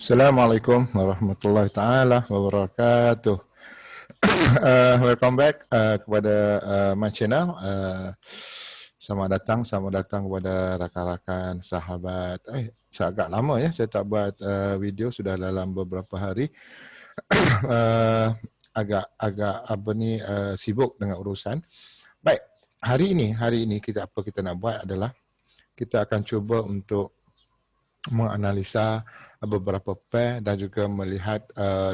Assalamualaikum warahmatullahi taala wabarakatuh. Welcome back kepada my channel. Selamat datang kepada rakan-rakan, sahabat. Agak lama ya saya tak buat video, sudah dalam beberapa hari. Agak sibuk dengan urusan. Baik, hari ini kita nak buat adalah kita akan cuba untuk menganalisa beberapa pair dan juga melihat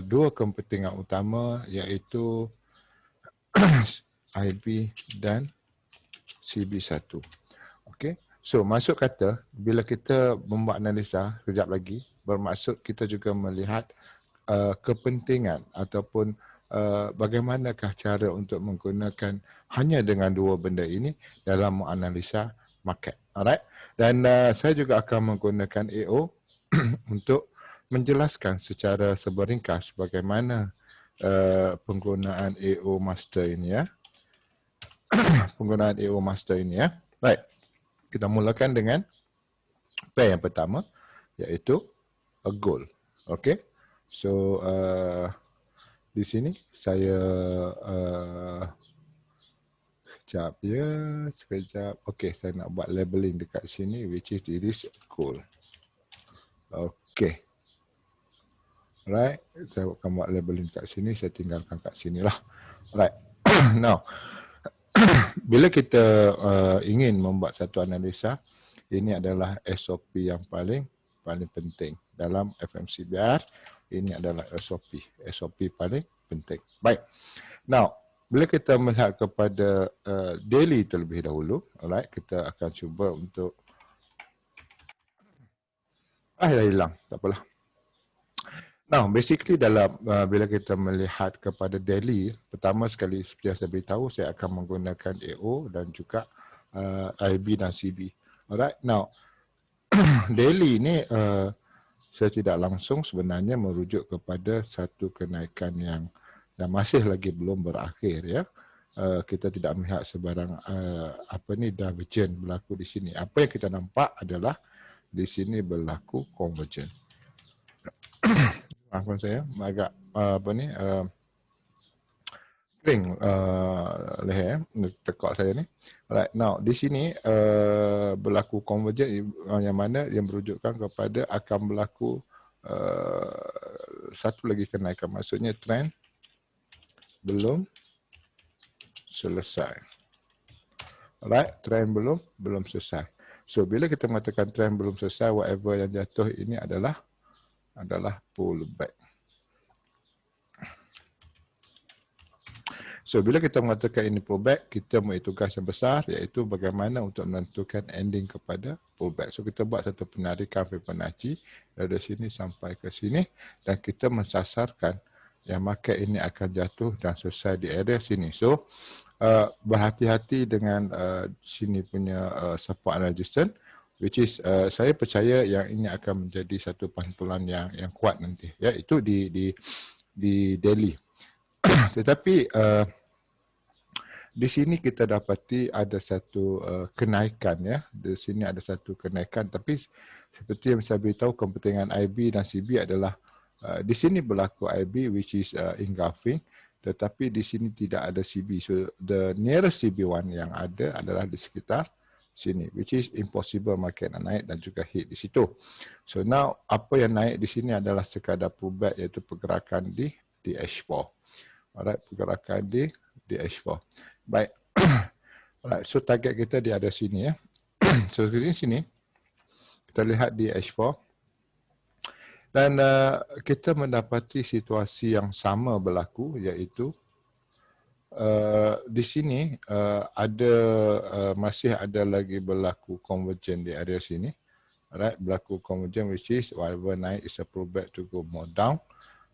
dua kepentingan utama, iaitu IB dan CB1. Okey. So maksud kata bila kita membuat analisa kejap lagi, bermaksud kita juga melihat kepentingan ataupun bagaimanakah cara untuk menggunakan hanya dengan dua benda ini dalam menganalisa market. Alright. Dan saya juga akan menggunakan AO untuk menjelaskan secara seberingkas bagaimana penggunaan AO master ini ya. Penggunaan AO master ini ya. Baik. Kita mulakan dengan pair yang pertama, iaitu gold. Okey. So di sini saya sekejap. Okey, saya nak buat labeling dekat sini, which is it is gold. Okey. Right, saya akan buat labeling kat sini, saya tinggalkan kat sini lah. Right. Now, bila kita ingin membuat satu analisa, ini adalah SOP yang paling penting dalam FMCBR. Ini adalah SOP paling penting. Baik. Now, bila kita melihat kepada daily terlebih dahulu, alright, kita akan cuba untuk dah hilang, tak apalah. Now, basically dalam bila kita melihat kepada daily, pertama sekali seperti yang saya beritahu, saya akan menggunakan AO dan juga IB dan CB. Alright. Now, daily ni saya tidak langsung sebenarnya merujuk kepada satu kenaikan yang masih lagi belum berakhir ya. Kita tidak melihat sebarang divergent berlaku di sini. Apa yang kita nampak adalah di sini berlaku convergent. Maafkan saya agak kering leher tekak saya ni. Alright, now di sini berlaku convergent yang mana yang merujukkan kepada akan berlaku satu lagi kenaikan, maksudnya trend belum selesai. Alright, trend belum selesai. So bila kita mengatakan trend belum selesai, whatever yang jatuh ini adalah pullback. So bila kita mengatakan ini pullback, kita mempunyai tugas yang besar, iaitu bagaimana untuk menentukan ending kepada pullback. So kita buat satu penarikan Fibonacci dari sini sampai ke sini, dan kita mensasarkan yang market ini akan jatuh dan selesai di area sini. So berhati-hati dengan sini punya support and resistance, which is saya percaya yang ini akan menjadi satu pantulan yang kuat nanti, ya, itu di daily. Tetapi di sini kita dapati ada satu kenaikan ya. Di sini ada satu kenaikan, tapi seperti yang saya beritahu, kepentingan IB dan CB adalah di sini berlaku IB, which is engulfing, tetapi di sini tidak ada CB. So the nearest CB1 yang ada adalah di sekitar sini, which is impossible market nak naik dan juga hit di situ. So now apa yang naik di sini adalah sekadar pullback, iaitu pergerakan di H4. Alright, pergerakan di H4. Baik. Alright, so target kita di ada sini ya. So di sini kita lihat di H4. Dan kita mendapati situasi yang sama berlaku, iaitu di sini masih ada lagi berlaku convergent di area sini. Alright, berlaku convergent, which is whatever naik is a pullback to go more down.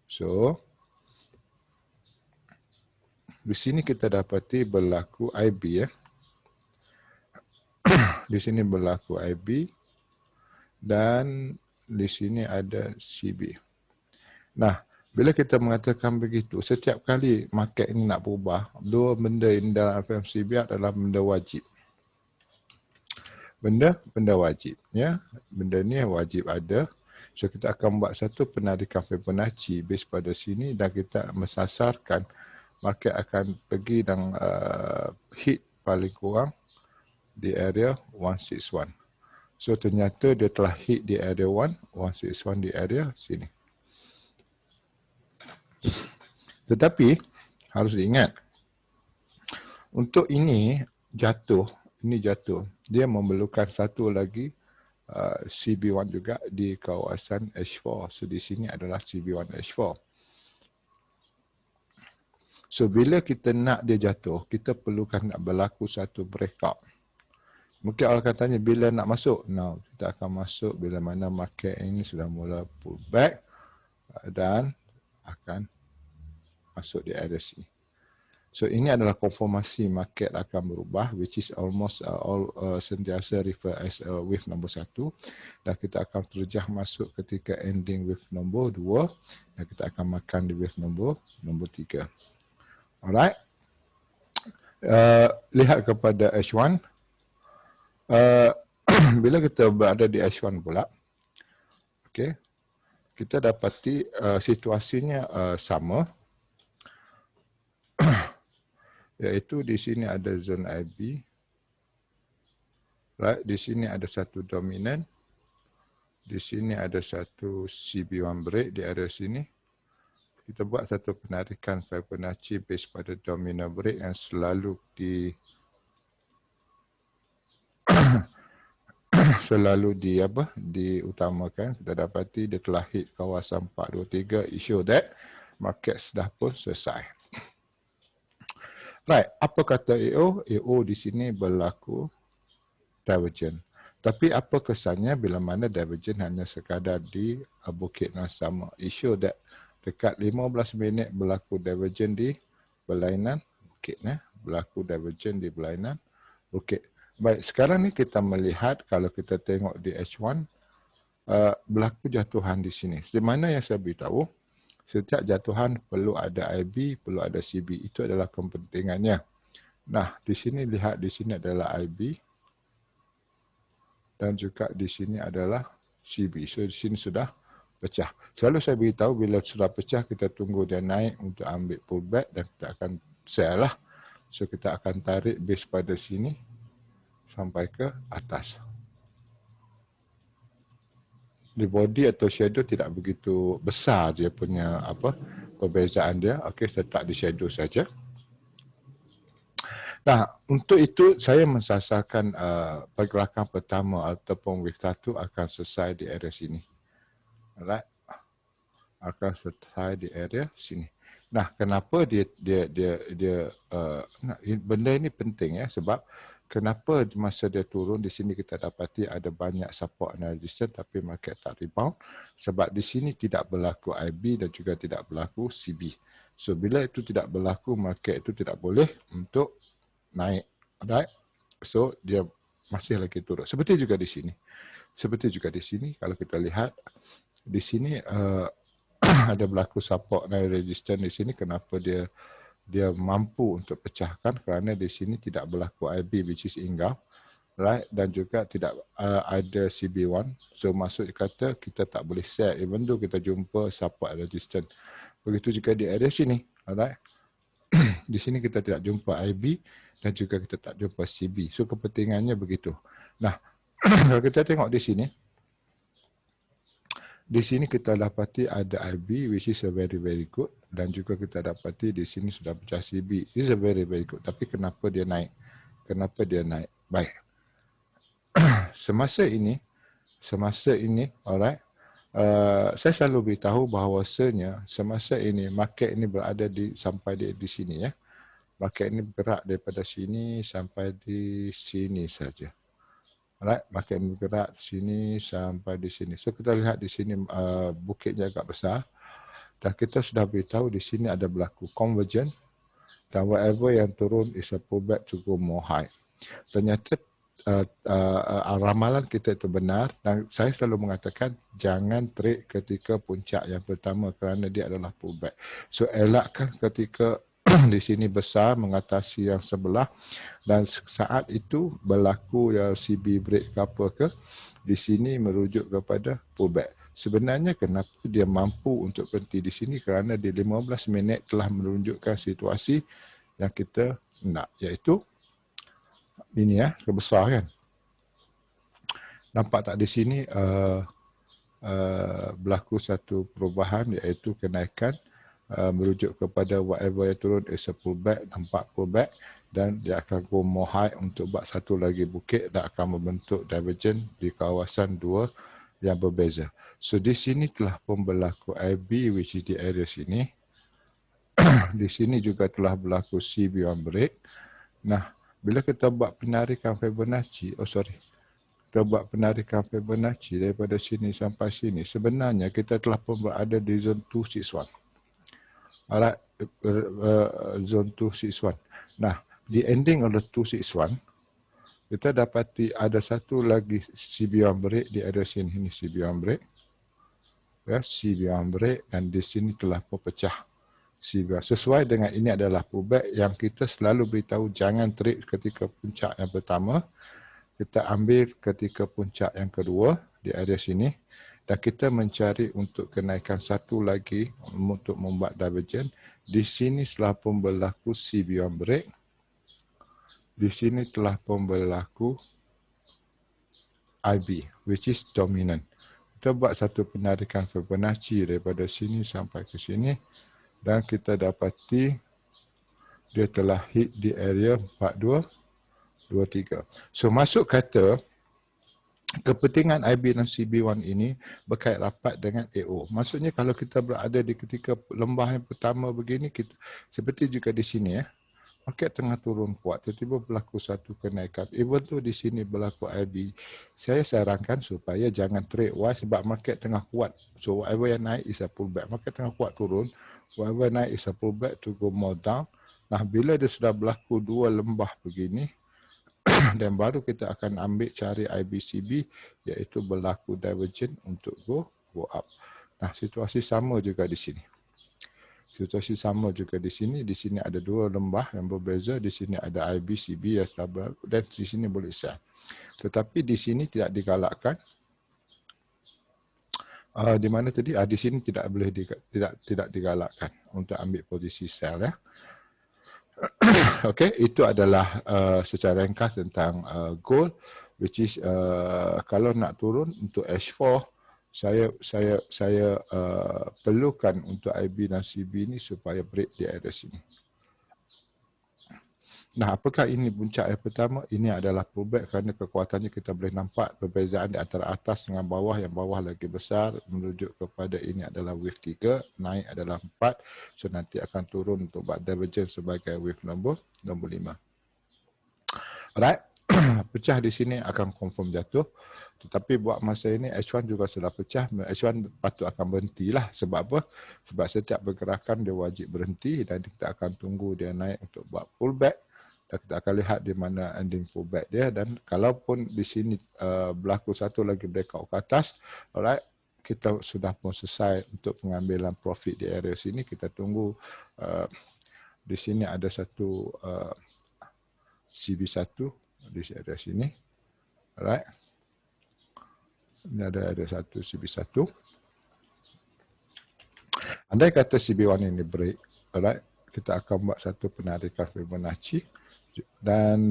So di sini kita dapati berlaku IB ya. Di sini berlaku IB dan di sini ada CB. Nah, bila kita mengatakan begitu, setiap kali market ini nak berubah, dua benda ini dalam FMCB adalah benda wajib. Benda wajib ya. Benda ni wajib ada. So kita akan buat satu penarikan Fibonacci base pada sini dan kita mensasarkan market akan pergi dan hit paling kurang di area 161. So ternyata dia telah hit di area 161 di area sini. Tetapi harus diingat, untuk ini jatuh, dia memerlukan satu lagi CB1 juga di kawasan H4. So di sini adalah CB1 H4. So bila kita nak dia jatuh, kita perlukan nak berlaku satu breakout. Mungkin orang akan tanya bila nak masuk. Now, kita akan masuk bila mana market ini sudah mula pull back dan akan masuk di area sini. So ini adalah konfirmasi market akan berubah, which is almost sentiasa refer as wave nombor 1, dan kita akan terjah masuk ketika ending wave nombor 2 dan kita akan makan di wave nombor 3. Alright. Lihat kepada H1. Bila kita berada di H1 pula, okay, kita dapati situasinya sama, iaitu di sini ada zone IB, right? Di sini ada satu dominant, di sini ada satu CB1 break di area sini. Kita buat satu penarikan Fibonacci base pada dominant break yang selalu diutamakan. Kita dapati dia telah hit kawasan 423, issue that market sudah pun selesai. Right, apa kata AO? AO di sini berlaku divergent. Tapi apa kesannya bila mana divergent hanya sekadar di bukit yang sama? Issue that dekat 15 minit berlaku divergent di berlainan bukit, berlaku divergent di berlainan bukit. Baik, sekarang ni kita melihat kalau kita tengok di H1, berlaku jatuhan di sini. Di mana yang saya beritahu, setiap jatuhan perlu ada IB, perlu ada CB. Itu adalah kepentingannya. Nah, di sini lihat, di sini adalah IB dan juga di sini adalah CB. So, di sini sudah pecah. Selalu saya beritahu bila sudah pecah, kita tunggu dia naik untuk ambil pullback dan kita akan sell lah. So, kita akan tarik base pada sini sampai ke atas. Di body atau shadow tidak begitu besar dia punya perbezaan dia. Okey, saya letak di shadow saja. Nah, untuk itu saya mensasarkan pergerakan pertama ataupun wave 1 akan selesai di area sini. Alright. Akan selesai di area sini. Nah, kenapa benda ini penting ya, sebab kenapa masa dia turun di sini kita dapati ada banyak support and resistance tapi market tak rebound, sebab di sini tidak berlaku IB dan juga tidak berlaku CB. So bila itu tidak berlaku, market itu tidak boleh untuk naik. Alright. So dia masih lagi turun. Seperti juga di sini. Kalau kita lihat di sini ada berlaku support dan resistance di sini. Kenapa dia mampu untuk pecahkan? Kerana di sini tidak berlaku IB, which is Ingaf, right? Dan juga tidak ada CB1. So maksud kata kita tak boleh sell even though kita jumpa support resistance. Begitu juga di area sini, alright? Di sini kita tidak jumpa IB dan juga kita tak jumpa CB. So kepentingannya begitu. Nah, kalau kita tengok di sini kita dapati ada IB, which is a very very good, dan juga kita dapati di sini sudah pecah CB. This is a very very good. Tapi kenapa dia naik? Baik. Semasa ini, alright, saya selalu beritahu bahawasanya semasa ini market ini berada sampai di sini ya. Market ini bergerak daripada sini sampai di sini saja. Alright, market ini bergerak sini sampai di sini. So kita lihat di sini bukitnya agak besar dan kita sudah beritahu di sini ada berlaku convergence dan whatever yang turun is a pullback to go more high. Ternyata ramalan kita itu benar dan saya selalu mengatakan jangan trade ketika puncak yang pertama kerana dia adalah pullback. So elakkan ketika di sini besar mengatasi yang sebelah dan saat itu berlaku yang CB break ke apa ke, di sini merujuk kepada pullback. Sebenarnya kenapa dia mampu untuk berhenti di sini, kerana di 15 minit telah menunjukkan situasi yang kita nak, iaitu ini ya, kebesar kan. Nampak tak di sini berlaku satu perubahan, iaitu kenaikan merujuk kepada whatever yang turun is a pullback, nampak pullback, dan dia akan go more high untuk buat satu lagi bukit dan akan membentuk divergent di kawasan dua yang berbeza. So di sini telah pun berlaku IB, which is di area sini. Di sini juga telah berlaku CB1 break. Nah, bila kita buat penarikan Fibonacci, kita buat penarikan Fibonacci daripada sini sampai sini, sebenarnya kita telah pun berada di zone 261. Alright, zone 261. Nah, di ending oleh 261, kita dapati ada satu lagi CB1 break di area sini. Ini CB1 break. Ya, CB1 break, dan di sini telah pecah CB1. Sesuai dengan ini adalah pullback yang kita selalu beritahu jangan trade ketika puncak yang pertama. Kita ambil ketika puncak yang kedua di area sini, dan kita mencari untuk kenaikan satu lagi untuk membuat divergent. Di sini telah pun berlaku CB1 break. Di sini telah pun berlaku IB, which is dominant. Kita buat satu penarikan Fibonacci daripada sini sampai ke sini, dan kita dapati dia telah hit di area 4223. So masuk kata kepentingan IB dan CB1 ini berkait rapat dengan AO. Maksudnya kalau kita berada di ketika lembah yang pertama begini, kita seperti juga di sini ya. Market tengah turun kuat, tiba-tiba berlaku satu kenaikan. Even tu di sini berlaku IB. Saya sarankan supaya jangan trade. Why? Sebab market tengah kuat. So whatever yang naik is a pullback. Market tengah kuat turun. Whatever naik is a pullback to go more down. Nah, bila dia sudah berlaku dua lembah begini, dan baru kita akan ambil cari IBCB, iaitu berlaku divergent untuk go up. Nah, situasi sama juga di sini. Situasi sama juga di sini. Di sini ada dua lembah yang berbeza. Di sini ada IBCB yang sudah berlaku, dan di sini boleh sell. Tetapi di sini tidak digalakkan. Di mana tadi? Di sini tidak boleh tidak digalakkan untuk ambil posisi sell ya. Okey, itu adalah secara ringkas tentang gold, which is kalau nak turun untuk H4, saya perlukan untuk IB dan CB ni supaya break di area sini. Nah, apakah ini puncak yang pertama? Ini adalah pullback kerana kekuatannya kita boleh nampak perbezaan di antara atas dengan bawah, yang bawah lagi besar, merujuk kepada ini adalah wave 3, naik adalah 4, so nanti akan turun untuk buat divergence sebagai wave nombor 5. Alright, pecah di sini akan confirm jatuh. Tetapi buat masa ini H1 juga sudah pecah. H1 patut akan berhentilah. Sebab apa? Sebab setiap pergerakan dia wajib berhenti, dan kita akan tunggu dia naik untuk buat pullback. Dan kita akan lihat di mana ending pullback dia. Dan kalaupun di sini berlaku satu lagi breakout ke atas, alright, kita sudah pun selesai untuk pengambilan profit di area sini. Kita tunggu di sini ada satu CB1 di area sini. Alright. Ini ada satu CB1. Andai kata CB1 ini break, alright, kita akan buat satu penarikan Fibonacci, dan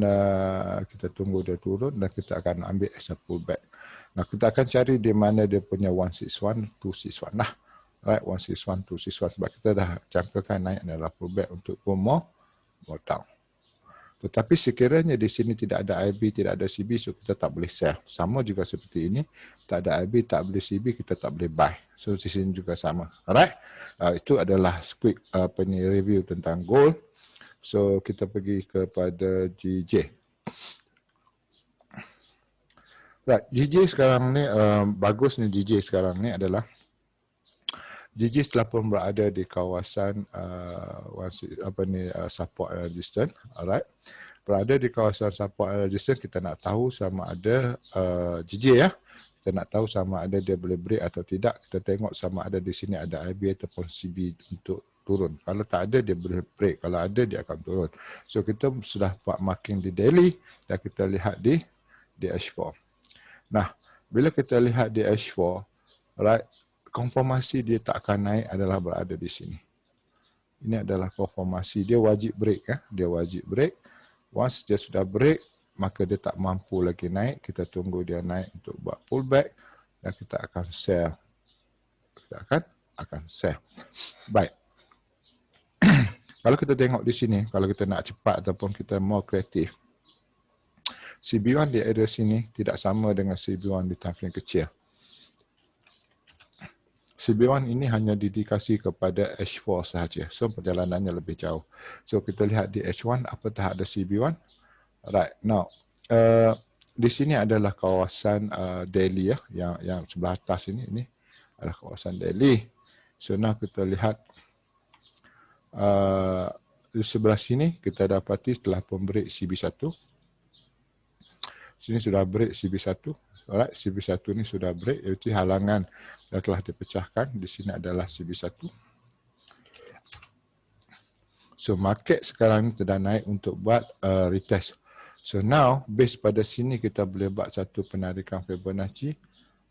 kita tunggu dia turun, dan kita akan ambil as a pullback. Nah, kita akan cari di mana dia punya 161, 261. Nah, right, 161, 261, sebab kita dah jangkakan naik adalah pullback untuk go more down. Tetapi sekiranya di sini tidak ada IB, tidak ada CB, so kita tak boleh sell. Sama juga seperti ini, tak ada IB, tak boleh CB, kita tak boleh buy. So di sini juga sama. Alright, itu adalah quick review tentang gold. So kita pergi kepada GJ. Right, GJ sekarang ni, bagus ni GJ sekarang ni adalah GJ telah pun berada di kawasan support and resistance. Alright, berada di kawasan support and resistance, kita nak tahu sama ada GJ ya. Kita nak tahu sama ada dia boleh break atau tidak. Kita tengok sama ada di sini ada IB ataupun CB untuk turun. Kalau tak ada, dia boleh break. Kalau ada, dia akan turun. So kita sudah buat marking di daily, dan kita lihat di H4. Nah, bila kita lihat di H4, Alright, konformasi dia tak akan naik adalah berada di sini. Ini adalah konformasi, dia wajib break ya, dia wajib break. Once dia sudah break, maka dia tak mampu lagi naik, kita tunggu dia naik untuk buat pullback dan kita akan sell. Kita akan sell. Baik. Kalau kita tengok di sini, kalau kita nak cepat ataupun kita more kreatif, CB1 di area sini tidak sama dengan CB1 di time frame kecil. CB1 ini hanya dedikasi kepada H4 sahaja. So, perjalanannya lebih jauh. So, kita lihat di H1, apatah ada CB1. Right, now, di sini adalah kawasan Delhi ya, yang sebelah atas ini adalah kawasan Delhi. So, now kita lihat di sebelah sini, kita dapati setelah pembreak CB1. Sini sudah break CB1. Alright, CB1 ini sudah break, iaitu halangan dah telah dipecahkan. Di sini adalah CB1. So, market sekarang sudah naik untuk buat retest. So, now, base pada sini kita boleh buat satu penarikan Fibonacci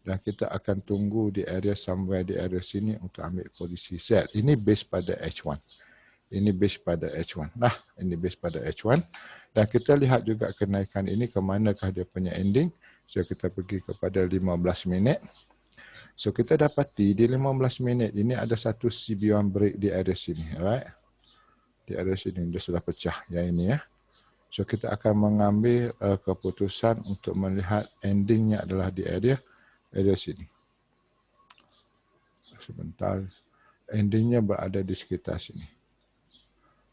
dan kita akan tunggu di area somewhere di area sini untuk ambil posisi sell. Ini base pada H1. Ini base pada H1. Nah, ini base pada H1. Dan kita lihat juga kenaikan ini ke manakah dia punya ending. So, kita pergi kepada 15 minit. So, kita dapati di 15 minit ini ada satu CB1 break di area sini. Alright. Di area sini, dia sudah pecah. Yang ini ya. So, kita akan mengambil keputusan untuk melihat endingnya adalah di area sini. Sebentar. Endingnya berada di sekitar sini.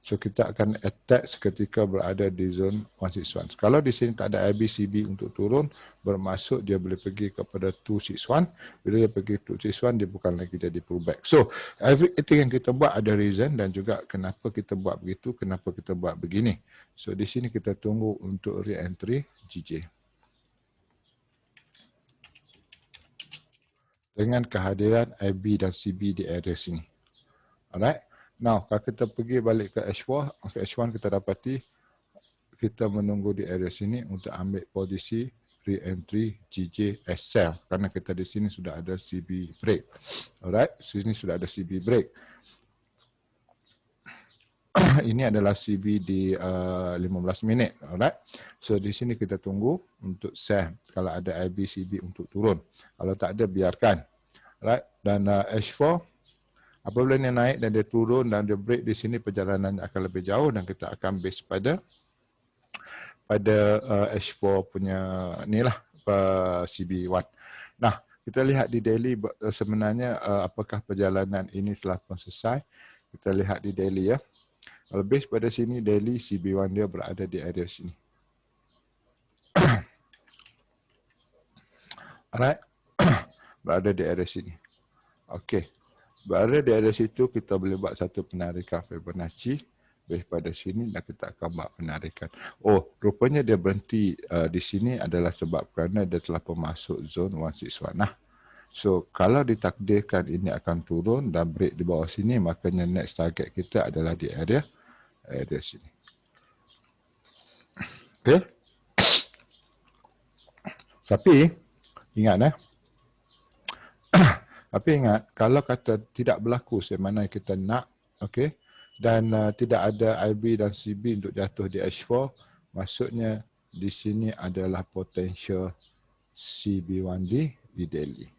So, kita akan attack seketika berada di zone 161. Kalau di sini tak ada IBCB untuk turun, bermaksud dia boleh pergi kepada 261. Bila dia pergi 261, dia bukan lagi jadi pullback. So, everything yang kita buat ada reason dan juga kenapa kita buat begitu, kenapa kita buat begini. So, di sini kita tunggu untuk re-entry GJ. Dengan kehadiran IB dan CB di area sini. Alright. Now, kalau kita pergi balik ke H1 kita dapati kita menunggu di area sini untuk ambil posisi re-entry GJ as sell kerana kita di sini sudah ada CB break. Alright, sini sudah ada CB break. Ini adalah CB di 15 minit. Alright. So, di sini kita tunggu untuk sell kalau ada IB-CB untuk turun. Kalau tak ada, biarkan. Alright. Dan H4 apabila dia naik dan dia turun dan dia break di sini, perjalanan akan lebih jauh dan kita akan base pada H4 punya ni lah CB1. Nah, kita lihat di daily sebenarnya apakah perjalanan ini telah pun selesai. Kita lihat di daily ya. Kalau base pada sini, daily CB1 dia berada di area sini. Alright. Berada di area sini. Okey. Berada di area situ, kita boleh buat satu penarikan Fibonacci daripada sini dan kita akan buat penarikan. Oh, rupanya dia berhenti di sini adalah sebab kerana dia telah masuk zone 161. Nah, so kalau ditakdirkan ini akan turun dan break di bawah sini, makanya next target kita adalah di area sini. Okey. Tapi ingat Tapi ingat, kalau kata tidak berlaku sebagaimana kita nak, okay, dan tidak ada IB dan CB untuk jatuh di H4, maksudnya di sini adalah potential CB1D di daily.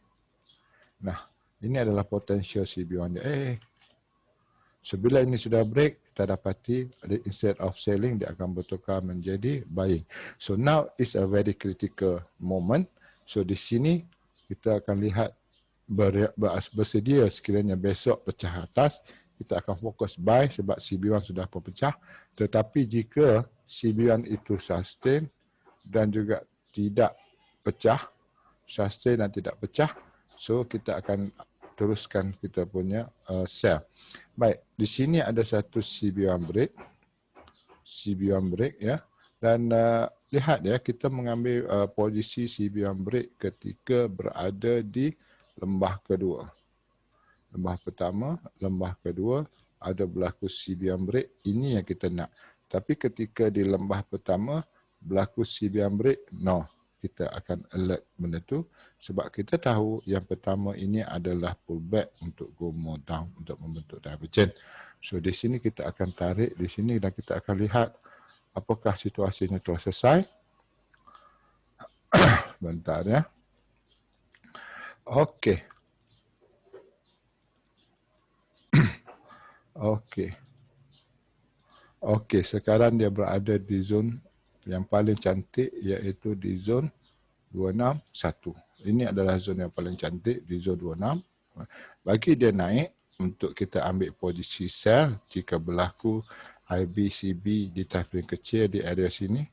Nah, ini adalah potential CB1D. So bila ini sudah break, kita dapati instead of selling, dia akan bertukar menjadi buying. So now is a very critical moment. So di sini kita akan lihat bersedia sekiranya besok pecah atas, kita akan fokus buy sebab CB1 sudah pecah. Tetapi jika CB1 itu sustain dan juga tidak pecah, sustain dan tidak pecah, so kita akan teruskan kita punya sell. Baik, di sini ada satu CB1 break ya. Dan lihat ya, kita mengambil posisi CB1 break ketika berada di lembah kedua. Lembah pertama, lembah kedua, ada berlaku CB1 break, ini yang kita nak. Tapi ketika di lembah pertama, berlaku CB1 break, no. kita akan alert benda tu sebab kita tahu yang pertama ini adalah pullback untuk go more down untuk membentuk divergence. So di sini kita akan tarik di sini dan kita akan lihat apakah situasinya telah selesai. Bentar ya. Okey. Okey. Okey, sekarang dia berada di zon yang paling cantik iaitu di zon 261. Ini adalah zon yang paling cantik di zon 26. Bagi dia naik untuk kita ambil posisi sell jika berlaku IBCB di time frame kecil di area sini.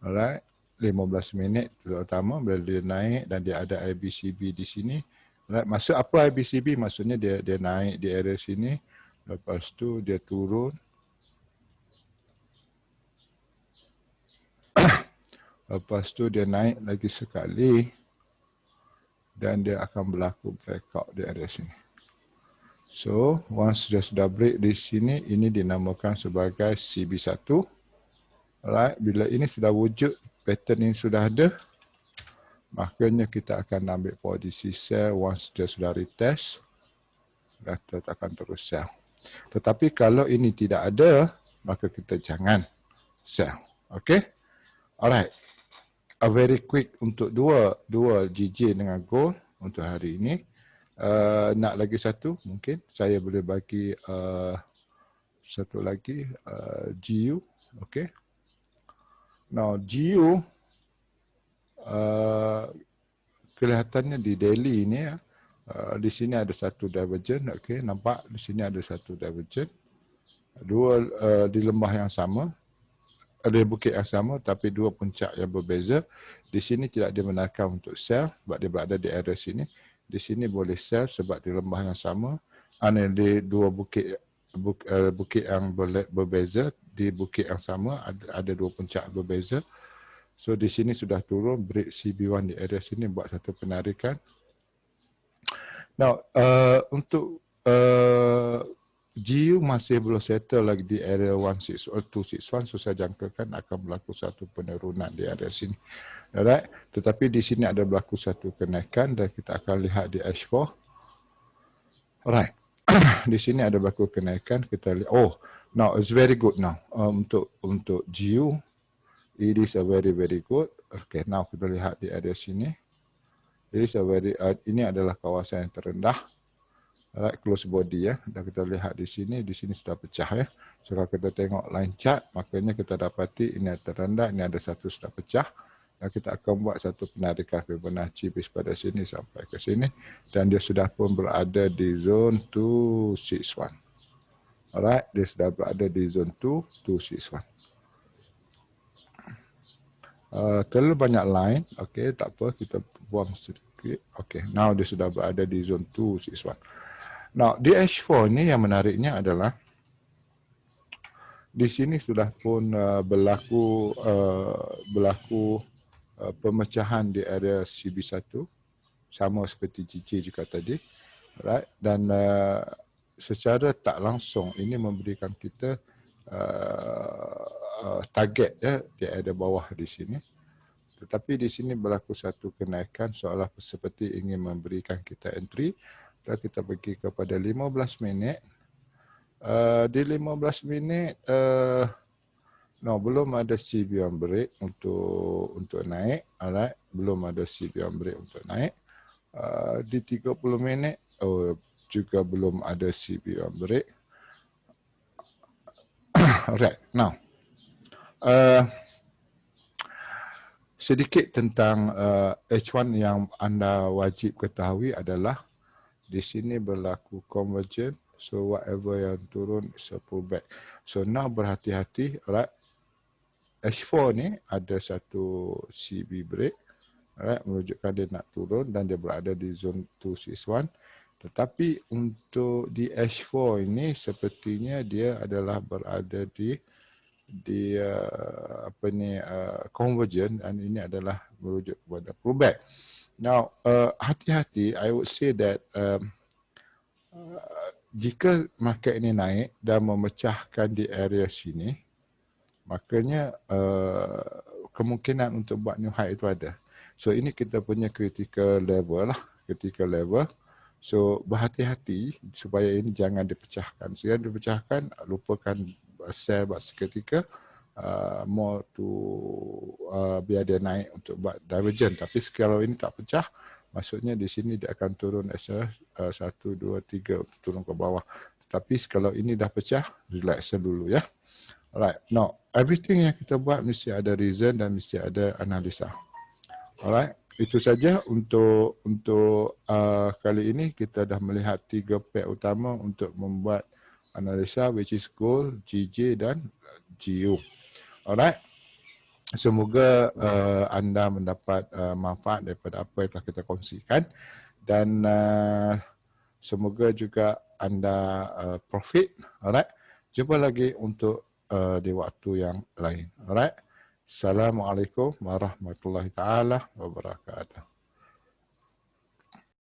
Alright, 15 minit terutama bila dia naik dan dia ada IBCB di sini. Alright, maksud apa IBCB? Maksudnya dia naik di area sini, lepas tu dia turun. Lepas tu dia naik lagi sekali dan dia akan berlaku breakout di area sini. So, once dia sudah break di sini, ini dinamakan sebagai CB1. Alright, bila ini sudah wujud, pattern ini sudah ada, makanya kita akan ambil posisi sell once dia sudah retest dan kita akan terus sell. Tetapi kalau ini tidak ada, maka kita jangan sell. Okay? Alright. A very quick untuk dua GJ dengan gold untuk hari ini. Nak lagi satu mungkin saya boleh bagi satu lagi GU. Okay. Now GU kelihatannya di daily ini ya. Di sini ada satu divergent. Okay, nampak di sini ada satu divergent. Dua di lembah yang sama. Ada bukit yang sama tapi dua puncak yang berbeza. Di sini tidak dibenarkan untuk sell sebab dia berada di area sini. Di sini boleh sell sebab di lembah yang sama. Di dua bukit yang berbeza, di bukit yang sama ada dua puncak berbeza. So di sini sudah turun break CB1 di area sini buat satu penarikan. Now untuk GU masih belum settle lagi di area 161, so saya jangkakan akan berlaku satu penurunan di area sini. Alright, tetapi di sini ada berlaku satu kenaikan dan kita akan lihat di H4. Alright, di sini ada berlaku kenaikan, kita lihat. Oh, now it's very good now. Untuk GU, it is a very good. Okay, now kita lihat di area sini. It is a ini adalah kawasan yang terendah. Alright, close body ya. Dan kita lihat di sini sudah pecah ya. So kalau kita tengok line chart, makanya kita dapati ini ada terendah, ini ada satu sudah pecah. Dan kita akan buat satu penarikan Fibonacci pada sini sampai ke sini. Dan dia sudah pun berada di zone 261. Alright, dia sudah berada di zone 261. Terlalu banyak line, okay, tak apa, kita buang sedikit. Okay, now dia sudah berada di zone 261. Now, di H4 ni yang menariknya adalah di sini sudah pun berlaku pemecahan di area CB1 sama seperti GJ juga tadi, right? Dan secara tak langsung ini memberikan kita target ya di area bawah di sini. Tetapi di sini berlaku satu kenaikan seolah seperti ingin memberikan kita entry. Dan kita pergi kepada 15 minit. Di 15 minit belum ada CB1 break untuk naik. Alright, belum ada CB1 break untuk naik. Di 30 minit juga belum ada CB1 break. Alright, now sedikit tentang H1 yang anda wajib ketahui adalah di sini berlaku convergence, so whatever yang turun is a pullback. So now berhati-hati, alright. H4 ni ada satu CB break, alright, menunjukkan dia nak turun dan dia berada di zone 261. Tetapi untuk di H4 ini sepertinya dia adalah berada di convergence dan ini adalah merujuk kepada pullback. Now, hati-hati, I would say that jika market ini naik dan memecahkan di area sini, makanya kemungkinan untuk buat new high itu ada. So ini kita punya critical level lah, critical level. So berhati-hati supaya ini jangan dipecahkan. Jika dipecahkan, lupakan sel buat seketika, more to biar dia naik untuk buat divergent. Tapi kalau ini tak pecah, maksudnya di sini dia akan turun as a 1, 2, 3 untuk turun ke bawah. Tapi kalau ini dah pecah, relax dulu ya. Alright, now everything yang kita buat mesti ada reason dan mesti ada analisa. Alright, itu saja untuk kali ini. Kita dah melihat 3 pair utama untuk membuat analisa, which is gold, GJ dan GU. Alright, semoga anda mendapat manfaat daripada apa yang telah kita kongsikan, dan semoga juga anda profit. Alright, jumpa lagi untuk di waktu yang lain. Alright. Assalamualaikum warahmatullahi taala wabarakatuh.